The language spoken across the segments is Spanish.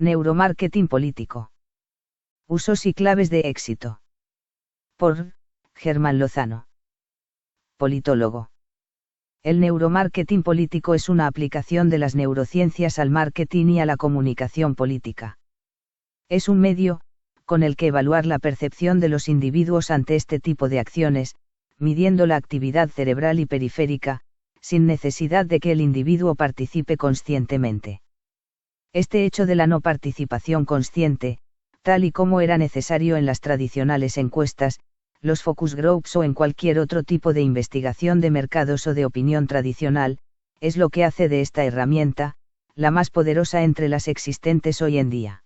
Neuromarketing político. Usos y claves de éxito. Por Germán Lozano. Politólogo. El neuromarketing político es una aplicación de las neurociencias al marketing y a la comunicación política. Es un medio, con el que evaluar la percepción de los individuos ante este tipo de acciones, midiendo la actividad cerebral y periférica, sin necesidad de que el individuo participe conscientemente. Este hecho de la no participación consciente, tal y como era necesario en las tradicionales encuestas, los focus groups o en cualquier otro tipo de investigación de mercados o de opinión tradicional, es lo que hace de esta herramienta, la más poderosa entre las existentes hoy en día.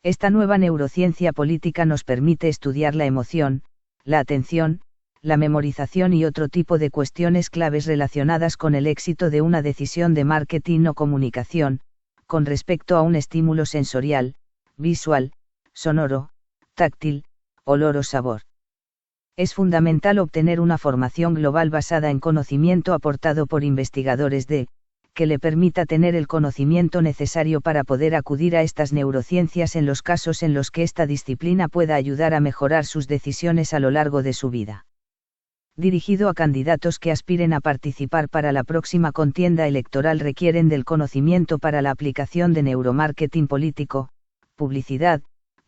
Esta nueva neurociencia política nos permite estudiar la emoción, la atención, la memorización y otro tipo de cuestiones claves relacionadas con el éxito de una decisión de marketing o comunicación, con respecto a un estímulo sensorial, visual, sonoro, táctil, olor o sabor. Es fundamental obtener una formación global basada en conocimiento aportado por investigadores que le permita tener el conocimiento necesario para poder acudir a estas neurociencias en los casos en los que esta disciplina pueda ayudar a mejorar sus decisiones a lo largo de su vida. Dirigido a candidatos que aspiren a participar para la próxima contienda electoral, requieren del conocimiento para la aplicación de neuromarketing político, publicidad,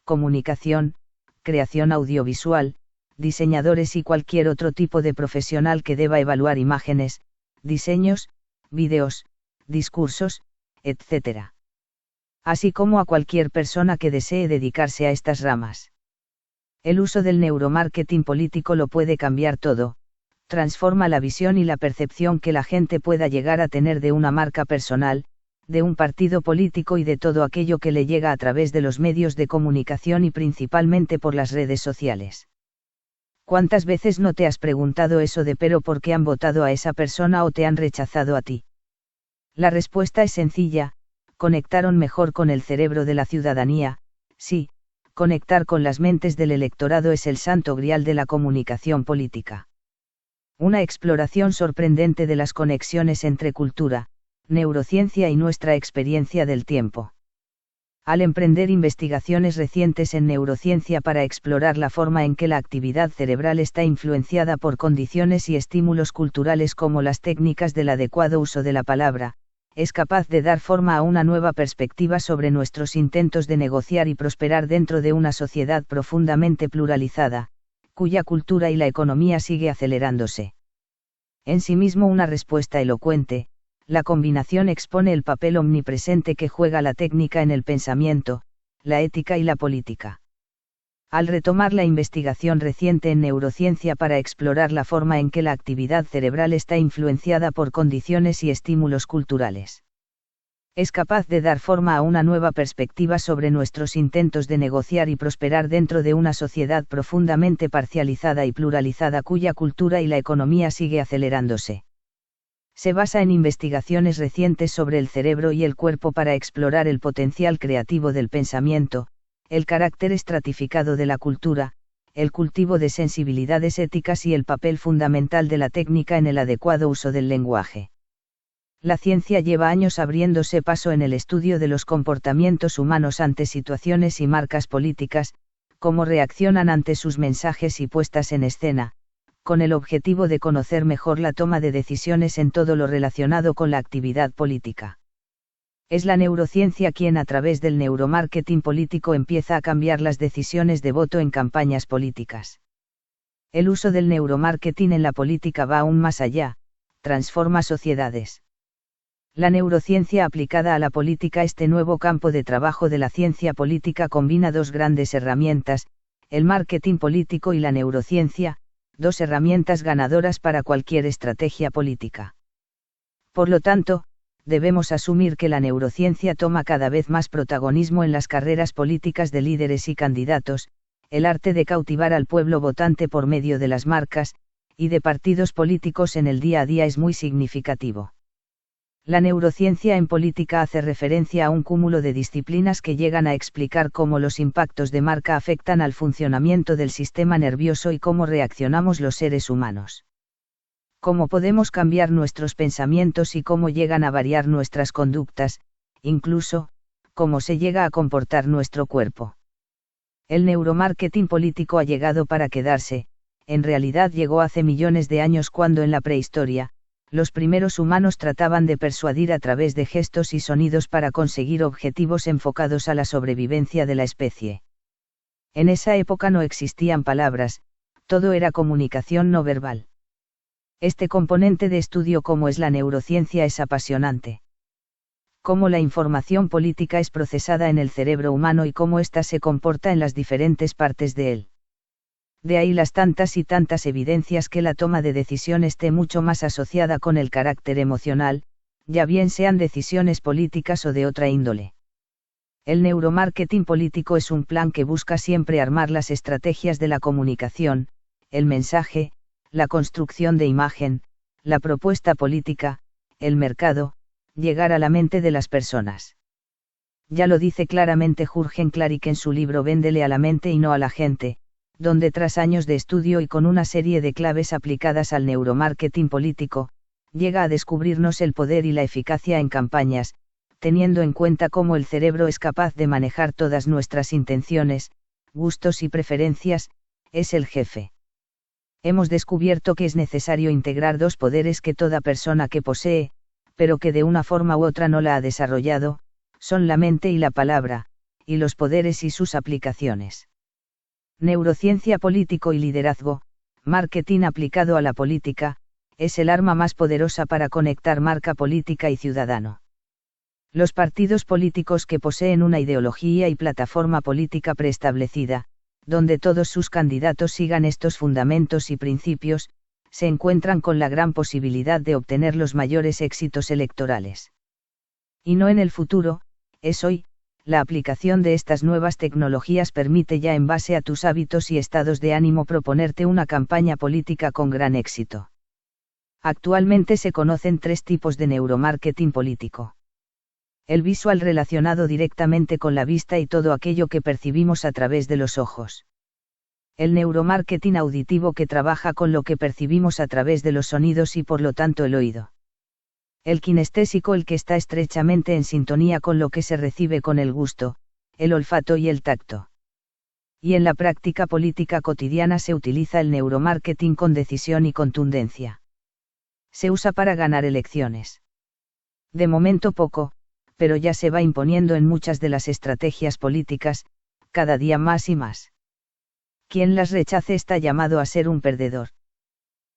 comunicación, creación audiovisual, diseñadores y cualquier otro tipo de profesional que deba evaluar imágenes, diseños, vídeos, discursos, etc. Así como a cualquier persona que desee dedicarse a estas ramas. El uso del neuromarketing político lo puede cambiar todo, transforma la visión y la percepción que la gente pueda llegar a tener de una marca personal, de un partido político y de todo aquello que le llega a través de los medios de comunicación y principalmente por las redes sociales. ¿Cuántas veces no te has preguntado eso de pero por qué han votado a esa persona o te han rechazado a ti? La respuesta es sencilla: conectaron mejor con el cerebro de la ciudadanía. Sí, conectar con las mentes del electorado es el santo grial de la comunicación política. Una exploración sorprendente de las conexiones entre cultura, neurociencia y nuestra experiencia del tiempo. Al emprender investigaciones recientes en neurociencia para explorar la forma en que la actividad cerebral está influenciada por condiciones y estímulos culturales como las técnicas del adecuado uso de la palabra, es capaz de dar forma a una nueva perspectiva sobre nuestros intentos de negociar y prosperar dentro de una sociedad profundamente pluralizada, cuya cultura y la economía sigue acelerándose. En sí mismo una respuesta elocuente, la combinación expone el papel omnipresente que juega la técnica en el pensamiento, la ética y la política. Al retomar la investigación reciente en neurociencia para explorar la forma en que la actividad cerebral está influenciada por condiciones y estímulos culturales, es capaz de dar forma a una nueva perspectiva sobre nuestros intentos de negociar y prosperar dentro de una sociedad profundamente parcializada y pluralizada cuya cultura y la economía sigue acelerándose. Se basa en investigaciones recientes sobre el cerebro y el cuerpo para explorar el potencial creativo del pensamiento, el carácter estratificado de la cultura, el cultivo de sensibilidades éticas y el papel fundamental de la técnica en el adecuado uso del lenguaje. La ciencia lleva años abriéndose paso en el estudio de los comportamientos humanos ante situaciones y marcas políticas, cómo reaccionan ante sus mensajes y puestas en escena, con el objetivo de conocer mejor la toma de decisiones en todo lo relacionado con la actividad política. Es la neurociencia quien a través del neuromarketing político empieza a cambiar las decisiones de voto en campañas políticas. El uso del neuromarketing en la política va aún más allá, transforma sociedades. La neurociencia aplicada a la política. Este nuevo campo de trabajo de la ciencia política combina dos grandes herramientas, el marketing político y la neurociencia, dos herramientas ganadoras para cualquier estrategia política. Por lo tanto, debemos asumir que la neurociencia toma cada vez más protagonismo en las carreras políticas de líderes y candidatos, el arte de cautivar al pueblo votante por medio de las marcas, y de partidos políticos en el día a día es muy significativo. La neurociencia en política hace referencia a un cúmulo de disciplinas que llegan a explicar cómo los impactos de marca afectan al funcionamiento del sistema nervioso y cómo reaccionamos los seres humanos. Cómo podemos cambiar nuestros pensamientos y cómo llegan a variar nuestras conductas, incluso, cómo se llega a comportar nuestro cuerpo. El neuromarketing político ha llegado para quedarse, en realidad llegó hace millones de años cuando en la prehistoria, los primeros humanos trataban de persuadir a través de gestos y sonidos para conseguir objetivos enfocados a la sobrevivencia de la especie. En esa época no existían palabras, todo era comunicación no verbal. Este componente de estudio como es la neurociencia es apasionante. Cómo la información política es procesada en el cerebro humano y cómo ésta se comporta en las diferentes partes de él. De ahí las tantas y tantas evidencias que la toma de decisión esté mucho más asociada con el carácter emocional, ya bien sean decisiones políticas o de otra índole. El neuromarketing político es un plan que busca siempre armar las estrategias de la comunicación, el mensaje, la construcción de imagen, la propuesta política, el mercado, llegar a la mente de las personas. Ya lo dice claramente Jürgen Klarik en su libro Véndele a la mente y no a la gente, donde tras años de estudio y con una serie de claves aplicadas al neuromarketing político, llega a descubrirnos el poder y la eficacia en campañas, teniendo en cuenta cómo el cerebro es capaz de manejar todas nuestras intenciones, gustos y preferencias, es el jefe. Hemos descubierto que es necesario integrar dos poderes que toda persona que posee, pero que de una forma u otra no la ha desarrollado, son la mente y la palabra, y los poderes y sus aplicaciones. Neurociencia político y liderazgo, marketing aplicado a la política, es el arma más poderosa para conectar marca política y ciudadano. Los partidos políticos que poseen una ideología y plataforma política preestablecida, donde todos sus candidatos sigan estos fundamentos y principios, se encuentran con la gran posibilidad de obtener los mayores éxitos electorales. Y no en el futuro, es hoy, la aplicación de estas nuevas tecnologías permite ya en base a tus hábitos y estados de ánimo proponerte una campaña política con gran éxito. Actualmente se conocen tres tipos de neuromarketing político. El visual relacionado directamente con la vista y todo aquello que percibimos a través de los ojos. El neuromarketing auditivo que trabaja con lo que percibimos a través de los sonidos y por lo tanto el oído. El kinestésico el que está estrechamente en sintonía con lo que se recibe con el gusto, el olfato y el tacto. Y en la práctica política cotidiana se utiliza el neuromarketing con decisión y contundencia. Se usa para ganar elecciones. De momento poco, pero ya se va imponiendo en muchas de las estrategias políticas, cada día más y más. Quien las rechace está llamado a ser un perdedor.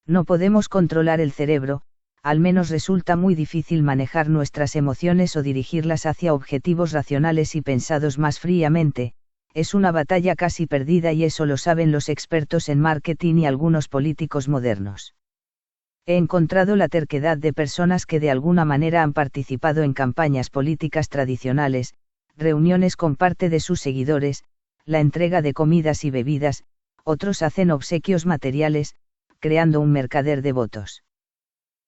No podemos controlar el cerebro, al menos resulta muy difícil manejar nuestras emociones o dirigirlas hacia objetivos racionales y pensados más fríamente, es una batalla casi perdida y eso lo saben los expertos en marketing y algunos políticos modernos. He encontrado la terquedad de personas que de alguna manera han participado en campañas políticas tradicionales, reuniones con parte de sus seguidores, la entrega de comidas y bebidas, otros hacen obsequios materiales, creando un mercader de votos.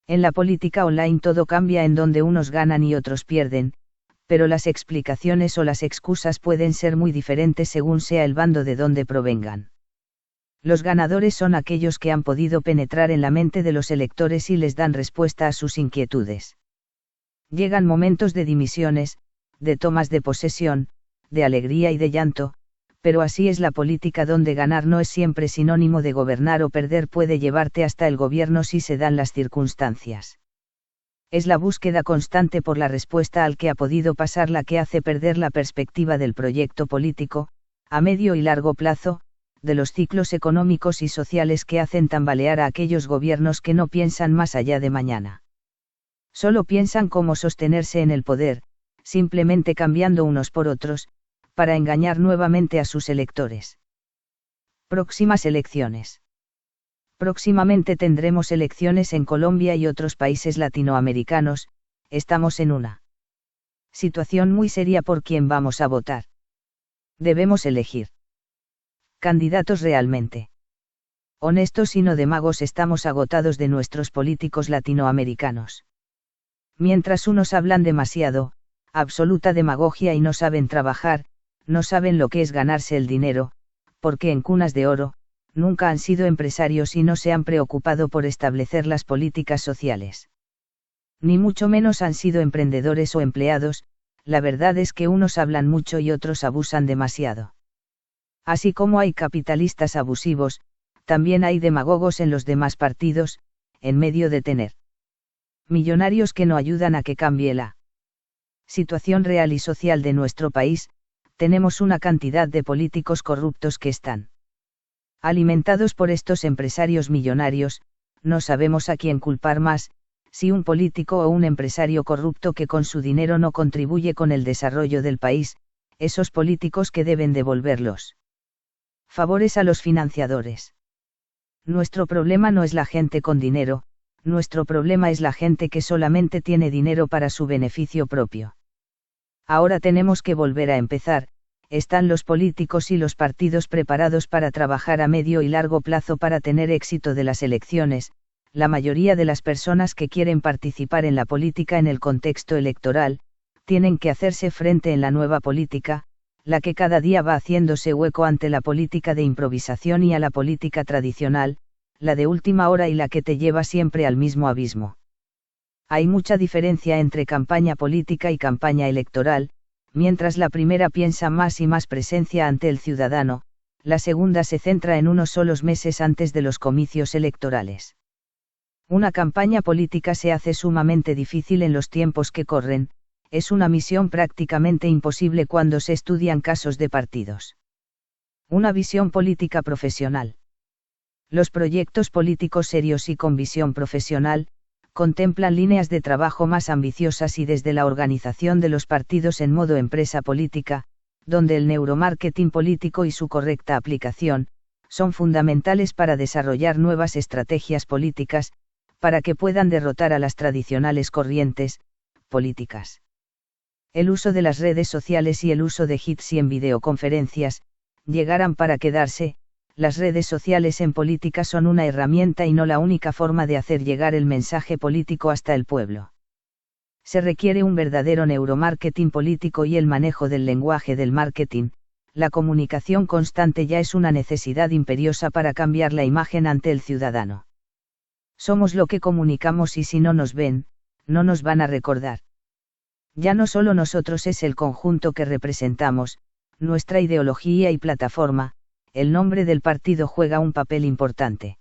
En la política online todo cambia en donde unos ganan y otros pierden, pero las explicaciones o las excusas pueden ser muy diferentes según sea el bando de donde provengan. Los ganadores son aquellos que han podido penetrar en la mente de los electores y les dan respuesta a sus inquietudes. Llegan momentos de dimisiones, de tomas de posesión, de alegría y de llanto, pero así es la política donde ganar no es siempre sinónimo de gobernar o perder puede llevarte hasta el gobierno si se dan las circunstancias. Es la búsqueda constante por la respuesta al que ha podido pasar la que hace perder la perspectiva del proyecto político, a medio y largo plazo, de los ciclos económicos y sociales que hacen tambalear a aquellos gobiernos que no piensan más allá de mañana. Solo piensan cómo sostenerse en el poder, simplemente cambiando unos por otros, para engañar nuevamente a sus electores. Próximas elecciones. Próximamente tendremos elecciones en Colombia y otros países latinoamericanos, estamos en una situación muy seria por quién vamos a votar. Debemos elegir candidatos realmente honestos y no demagos. Estamos agotados de nuestros políticos latinoamericanos. Mientras unos hablan demasiado, absoluta demagogia y no saben trabajar, no saben lo que es ganarse el dinero, porque en cunas de oro, nunca han sido empresarios y no se han preocupado por establecer las políticas sociales. Ni mucho menos han sido emprendedores o empleados, la verdad es que unos hablan mucho y otros abusan demasiado. Así como hay capitalistas abusivos, también hay demagogos en los demás partidos, en medio de tener millonarios que no ayudan a que cambie la situación real y social de nuestro país. Tenemos una cantidad de políticos corruptos que están alimentados por estos empresarios millonarios. No sabemos a quién culpar más, si un político o un empresario corrupto que con su dinero no contribuye con el desarrollo del país, esos políticos que deben devolver los favores a los financiadores. Nuestro problema no es la gente con dinero, nuestro problema es la gente que solamente tiene dinero para su beneficio propio. Ahora tenemos que volver a empezar. Están los políticos y los partidos preparados para trabajar a medio y largo plazo para tener éxito de las elecciones. La mayoría de las personas que quieren participar en la política en el contexto electoral, tienen que hacerse frente en la nueva política, la que cada día va haciéndose hueco ante la política de improvisación y a la política tradicional, la de última hora y la que te lleva siempre al mismo abismo. Hay mucha diferencia entre campaña política y campaña electoral. Mientras la primera piensa más y más presencia ante el ciudadano, la segunda se centra en unos solos meses antes de los comicios electorales. Una campaña política se hace sumamente difícil en los tiempos que corren, es una misión prácticamente imposible cuando se estudian casos de partidos. Una visión política profesional. Los proyectos políticos serios y con visión profesional, contemplan líneas de trabajo más ambiciosas y desde la organización de los partidos en modo empresa política, donde el neuromarketing político y su correcta aplicación, son fundamentales para desarrollar nuevas estrategias políticas, para que puedan derrotar a las tradicionales corrientes políticas. El uso de las redes sociales y el uso de Jitsi en videoconferencias, llegarán para quedarse. Las redes sociales en política son una herramienta y no la única forma de hacer llegar el mensaje político hasta el pueblo. Se requiere un verdadero neuromarketing político y el manejo del lenguaje del marketing. La comunicación constante ya es una necesidad imperiosa para cambiar la imagen ante el ciudadano. Somos lo que comunicamos y si no nos ven, no nos van a recordar. Ya no solo nosotros, es el conjunto que representamos, nuestra ideología y plataforma. El nombre del partido juega un papel importante.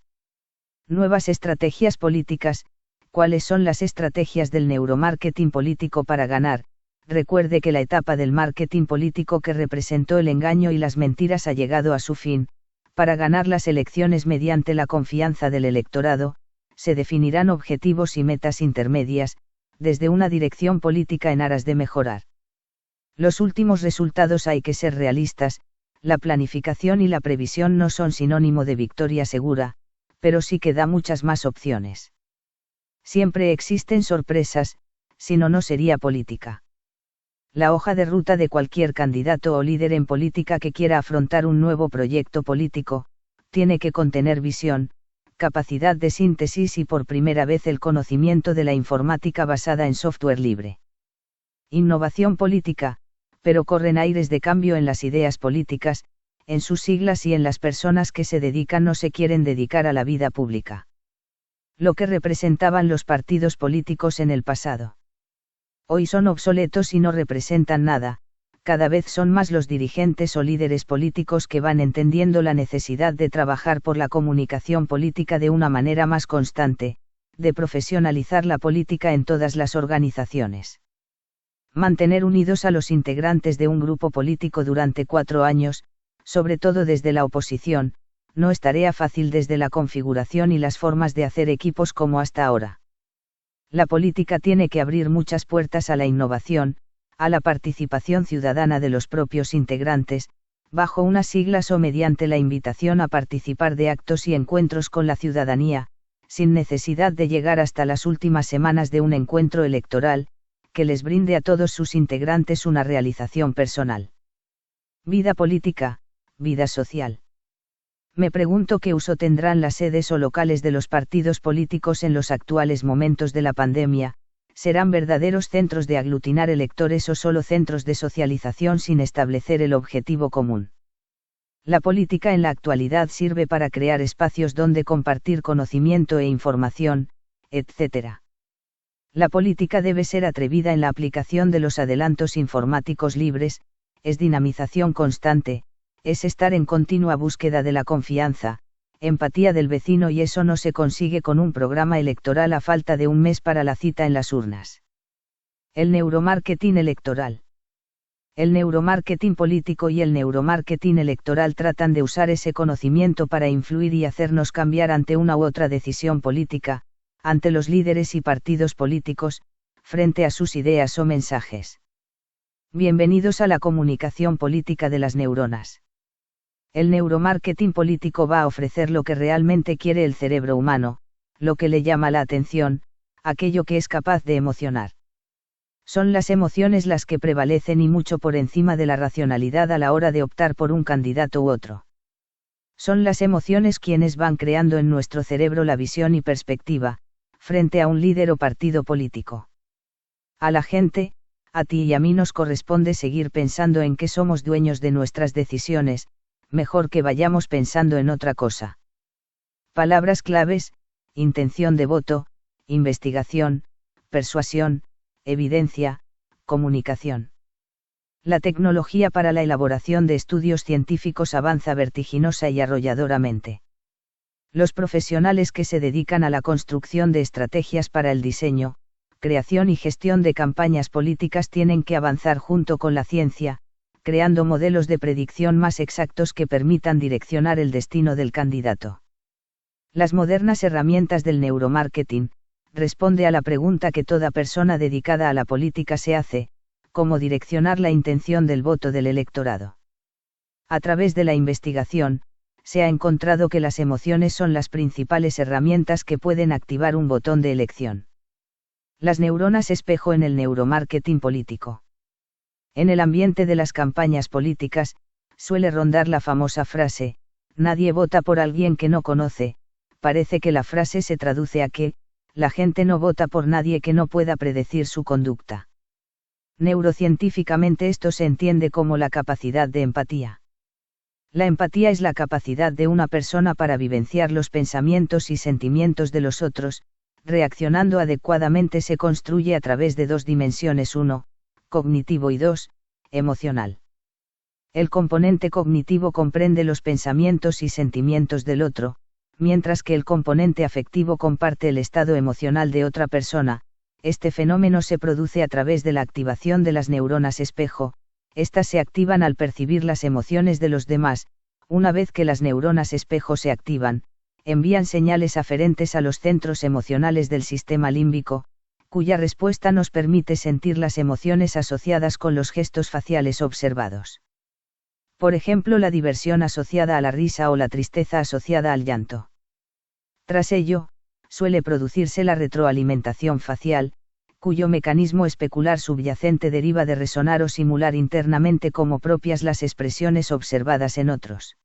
Nuevas estrategias políticas. ¿Cuáles son las estrategias del neuromarketing político para ganar? Recuerde que la etapa del marketing político que representó el engaño y las mentiras ha llegado a su fin. Para ganar las elecciones mediante la confianza del electorado, se definirán objetivos y metas intermedias, desde una dirección política en aras de mejorar los últimos resultados. Hay que ser realistas. La planificación y la previsión no son sinónimo de victoria segura, pero sí que da muchas más opciones. Siempre existen sorpresas, si no, no sería política. La hoja de ruta de cualquier candidato o líder en política que quiera afrontar un nuevo proyecto político, tiene que contener visión, capacidad de síntesis y por primera vez el conocimiento de la informática basada en software libre. Innovación política, pero corren aires de cambio en las ideas políticas, en sus siglas y en las personas que se dedican o se quieren dedicar a la vida pública. Lo que representaban los partidos políticos en el pasado. Hoy son obsoletos y no representan nada. Cada vez son más los dirigentes o líderes políticos que van entendiendo la necesidad de trabajar por la comunicación política de una manera más constante, de profesionalizar la política en todas las organizaciones. Mantener unidos a los integrantes de un grupo político durante 4 años, sobre todo desde la oposición, no es tarea fácil desde la configuración y las formas de hacer equipos como hasta ahora. La política tiene que abrir muchas puertas a la innovación, a la participación ciudadana de los propios integrantes, bajo unas siglas o mediante la invitación a participar de actos y encuentros con la ciudadanía, sin necesidad de llegar hasta las últimas semanas de un encuentro electoral, que les brinde a todos sus integrantes una realización personal. Vida política, vida social. Me pregunto qué uso tendrán las sedes o locales de los partidos políticos en los actuales momentos de la pandemia. ¿Serán verdaderos centros de aglutinar electores o solo centros de socialización sin establecer el objetivo común? La política en la actualidad sirve para crear espacios donde compartir conocimiento e información, etc. La política debe ser atrevida en la aplicación de los adelantos informáticos libres, es dinamización constante, es estar en continua búsqueda de la confianza, empatía del vecino, y eso no se consigue con un programa electoral a falta de un mes para la cita en las urnas. El neuromarketing electoral. El neuromarketing político y el neuromarketing electoral tratan de usar ese conocimiento para influir y hacernos cambiar ante una u otra decisión política, ante los líderes y partidos políticos, frente a sus ideas o mensajes. Bienvenidos a la comunicación política de las neuronas. El neuromarketing político va a ofrecer lo que realmente quiere el cerebro humano, lo que le llama la atención, aquello que es capaz de emocionar. Son las emociones las que prevalecen y mucho por encima de la racionalidad a la hora de optar por un candidato u otro. Son las emociones quienes van creando en nuestro cerebro la visión y perspectiva, frente a un líder o partido político. A la gente, a ti y a mí nos corresponde seguir pensando en que somos dueños de nuestras decisiones, mejor que vayamos pensando en otra cosa. Palabras claves: intención de voto, investigación, persuasión, evidencia, comunicación. La tecnología para la elaboración de estudios científicos avanza vertiginosa y arrolladoramente. Los profesionales que se dedican a la construcción de estrategias para el diseño, creación y gestión de campañas políticas tienen que avanzar junto con la ciencia, creando modelos de predicción más exactos que permitan direccionar el destino del candidato. Las modernas herramientas del neuromarketing responde a la pregunta que toda persona dedicada a la política se hace: ¿cómo direccionar la intención del voto del electorado? A través de la investigación, se ha encontrado que las emociones son las principales herramientas que pueden activar un botón de elección. Las neuronas espejo en el neuromarketing político. En el ambiente de las campañas políticas, suele rondar la famosa frase: nadie vota por alguien que no conoce. Parece que la frase se traduce a que la gente no vota por nadie que no pueda predecir su conducta. Neurocientíficamente esto se entiende como la capacidad de empatía. La empatía es la capacidad de una persona para vivenciar los pensamientos y sentimientos de los otros, reaccionando adecuadamente. Se construye a través de dos dimensiones: 1, cognitivo, y 2, emocional. El componente cognitivo comprende los pensamientos y sentimientos del otro, mientras que el componente afectivo comparte el estado emocional de otra persona. Este fenómeno se produce a través de la activación de las neuronas espejo. Estas se activan al percibir las emociones de los demás. Una vez que las neuronas espejo se activan, envían señales aferentes a los centros emocionales del sistema límbico, cuya respuesta nos permite sentir las emociones asociadas con los gestos faciales observados. Por ejemplo, la diversión asociada a la risa o la tristeza asociada al llanto. Tras ello, suele producirse la retroalimentación facial, cuyo mecanismo especular subyacente deriva de resonar o simular internamente como propias las expresiones observadas en otros.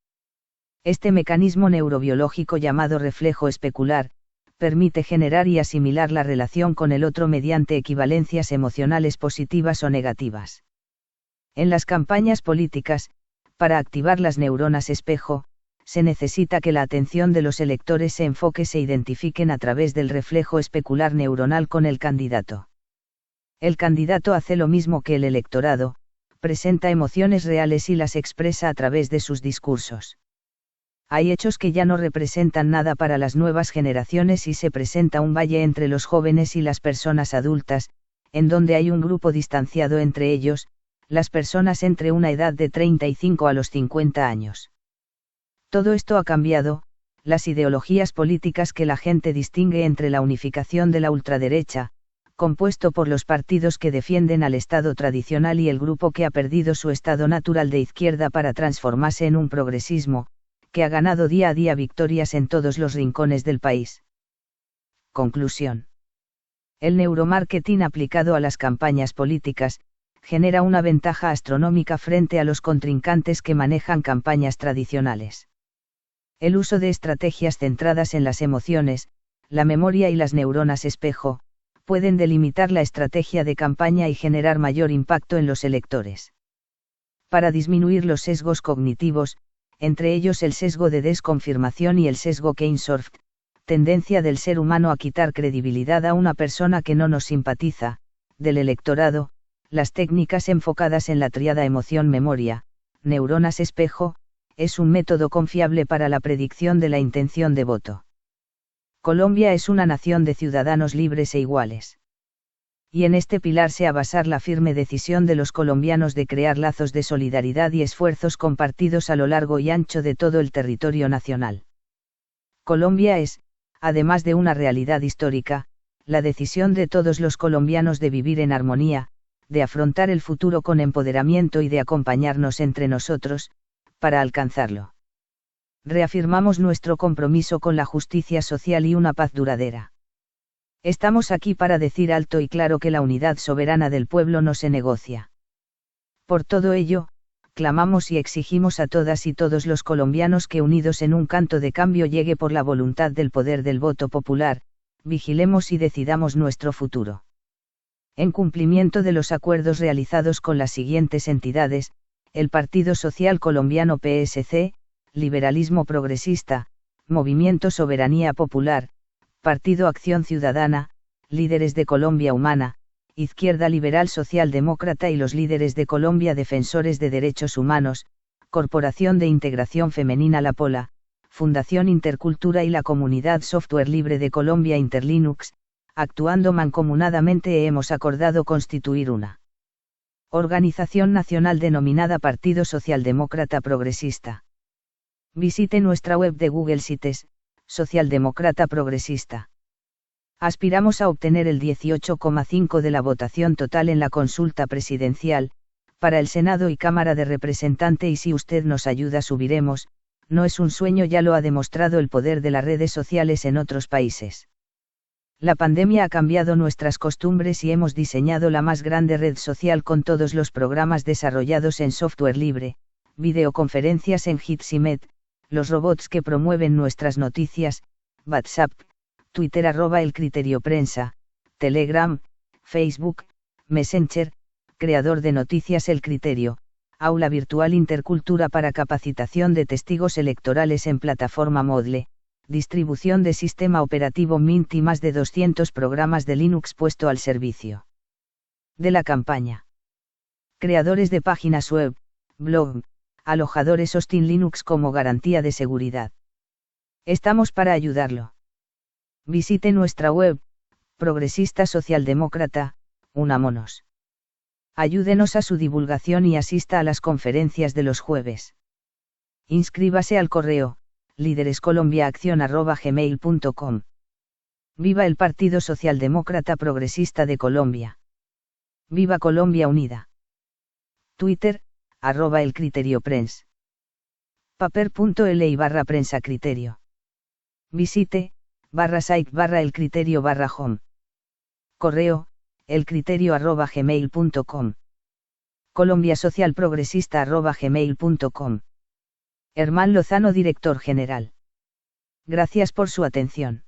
Este mecanismo neurobiológico llamado reflejo especular, permite generar y asimilar la relación con el otro mediante equivalencias emocionales positivas o negativas. En las campañas políticas, para activar las neuronas espejo, se necesita que la atención de los electores se enfoque, se identifiquen a través del reflejo especular neuronal con el candidato. El candidato hace lo mismo que el electorado, presenta emociones reales y las expresa a través de sus discursos. Hay hechos que ya no representan nada para las nuevas generaciones y se presenta un valle entre los jóvenes y las personas adultas, en donde hay un grupo distanciado entre ellos, las personas entre una edad de 35 a los 50 años. Todo esto ha cambiado. Las ideologías políticas que la gente distingue entre la unificación de la ultraderecha, compuesto por los partidos que defienden al Estado tradicional, y el grupo que ha perdido su estado natural de izquierda para transformarse en un progresismo, que ha ganado día a día victorias en todos los rincones del país. Conclusión. El neuromarketing aplicado a las campañas políticas genera una ventaja astronómica frente a los contrincantes que manejan campañas tradicionales. El uso de estrategias centradas en las emociones, la memoria y las neuronas espejo, pueden delimitar la estrategia de campaña y generar mayor impacto en los electores. Para disminuir los sesgos cognitivos, entre ellos el sesgo de desconfirmación y el sesgo Keynesort, tendencia del ser humano a quitar credibilidad a una persona que no nos simpatiza, del electorado, las técnicas enfocadas en la tríada emoción-memoria, neuronas espejo, es un método confiable para la predicción de la intención de voto. Colombia es una nación de ciudadanos libres e iguales. Y en este pilar se ha basar la firme decisión de los colombianos de crear lazos de solidaridad y esfuerzos compartidos a lo largo y ancho de todo el territorio nacional. Colombia es, además de una realidad histórica, la decisión de todos los colombianos de vivir en armonía, de afrontar el futuro con empoderamiento y de acompañarnos entre nosotros, para alcanzarlo. Reafirmamos nuestro compromiso con la justicia social y una paz duradera. Estamos aquí para decir alto y claro que la unidad soberana del pueblo no se negocia. Por todo ello, clamamos y exigimos a todas y todos los colombianos que unidos en un canto de cambio llegue por la voluntad del poder del voto popular, vigilemos y decidamos nuestro futuro. En cumplimiento de los acuerdos realizados con las siguientes entidades, el Partido Social Colombiano PSC, Liberalismo Progresista, Movimiento Soberanía Popular, Partido Acción Ciudadana, Líderes de Colombia Humana, Izquierda Liberal Socialdemócrata y los Líderes de Colombia Defensores de Derechos Humanos, Corporación de Integración Femenina La Pola, Fundación Intercultura y la Comunidad Software Libre de Colombia Interlinux, actuando mancomunadamente hemos acordado constituir una organización nacional denominada Partido Socialdemócrata Progresista. Visite nuestra web de Google Sites, Socialdemócrata Progresista. Aspiramos a obtener el 18,5% de la votación total en la consulta presidencial, para el Senado y Cámara de Representantes y si usted nos ayuda subiremos, no es un sueño, ya lo ha demostrado el poder de las redes sociales en otros países. La pandemia ha cambiado nuestras costumbres y hemos diseñado la más grande red social con todos los programas desarrollados en software libre, videoconferencias en Jitsi Meet, los robots que promueven nuestras noticias, WhatsApp, Twitter @El Criterio Prensa, Telegram, Facebook, Messenger, creador de noticias El Criterio, aula virtual Intercultura para capacitación de testigos electorales en plataforma Moodle, distribución de sistema operativo Mint y más de 200 programas de Linux puesto al servicio de la campaña. Creadores de páginas web, blog, alojadores hosting Linux como garantía de seguridad. Estamos para ayudarlo. Visite nuestra web, Progresista Socialdemócrata, unámonos. Ayúdenos a su divulgación y asista a las conferencias de los jueves. Inscríbase al correo, liderescolombiaaccion@gmail.com. Viva el Partido Socialdemócrata Progresista de Colombia. Viva Colombia Unida. Twitter, @El Criterio Prens. paper.li/prensa criterio. Visite, /site/ /El Criterio /home. Correo, elcriterio@gmail.com. Colombia Social Progresista @gmail.com. Herman Lozano, Director General. Gracias por su atención.